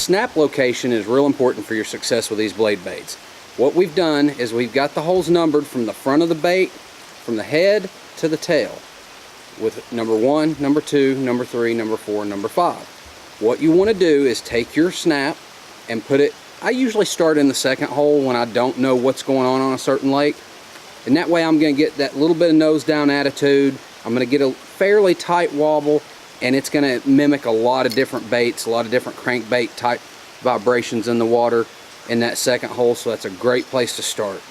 snap location is real important for your success with these blade baits. What we've done is we've got the holes numbered from the front of the bait, from the head to the tail, with number 1, number 2, number 3, number 4, number 5. What you want to do is take your snap and put it, I usually start in the second hole when I don't know what's going on a certain lake, and that way I'm going to get that little bit of nose down attitude. I'm going to get a fairly tight wobble, and it's going to mimic a lot of different baits, a lot of different crankbait type vibrations in the water in that second hole, so that's a great place to start.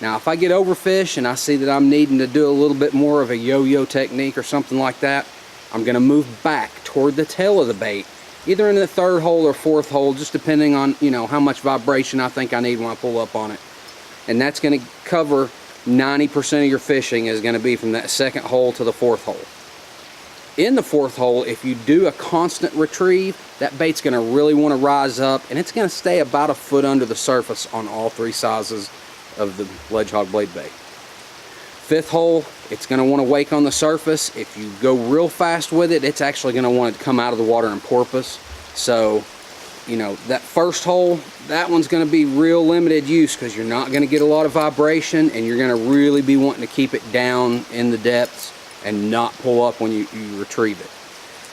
Now if I get overfish and I see that I'm needing to do a little bit more of a yo-yo technique or something like that, I'm going to move back toward the tail of the bait, either in the third hole or fourth hole, just depending on, you know, how much vibration I think I need when I pull up on it. And that's going to cover 90% of your fishing is going to be from that second hole to the fourth hole. In the fourth hole, if you do a constant retrieve, that bait's going to really want to rise up, and it's going to stay about a foot under the surface on all 3 sizes of the ledge hog blade bait. Fifth hole, it's going to want to wake on the surface. If you go real fast with it, it's actually going to want to come out of the water and porpoise. So, you know, that first hole, that one's going to be real limited use because you're not going to get a lot of vibration, and you're going to really be wanting to keep it down in the depths and not pull up when you retrieve it.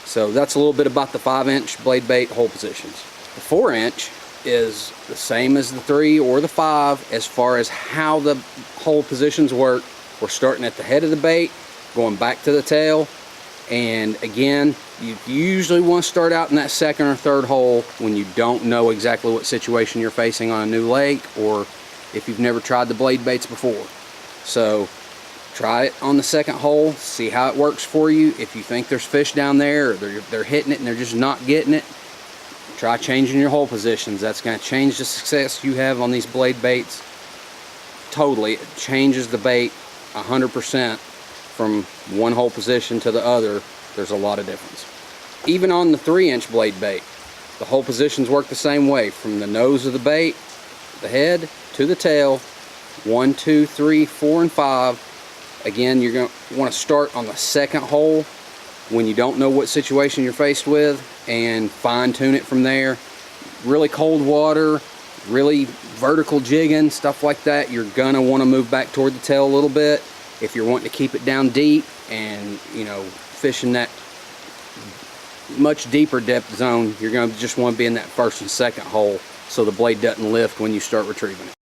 So that's a little bit about the 5-inch blade bait hole positions. The 4-inch is the same as the 3 or the 5 as far as how the hole positions work. We're starting at the head of the bait, going back to the tail, and again, you usually want to start out in that second or third hole when you don't know exactly what situation you're facing on a new lake, or if you've never tried the blade baits before. So try it on the second hole, see how it works for you. If you think there's fish down there, or they're hitting it and they're just not getting it, try changing your hole positions. That's going to change the success you have on these blade baits. Totally, it changes the bait 100% from one hole position to the other. There's a lot of difference. Even on the 3-inch blade bait, the hole positions work the same way, from the nose of the bait, the head, to the tail, 1, 2, 3, 4, and 5. Again, you're going to want to start on the second hole when you don't know what situation you're faced with, and fine tune it from there. Really cold water, really vertical jigging, stuff like that, you're going to want to move back toward the tail a little bit. If you're wanting to keep it down deep and, you know, fishing that much deeper depth zone, you're going to just want to be in that first and second hole so the blade doesn't lift when you start retrieving it.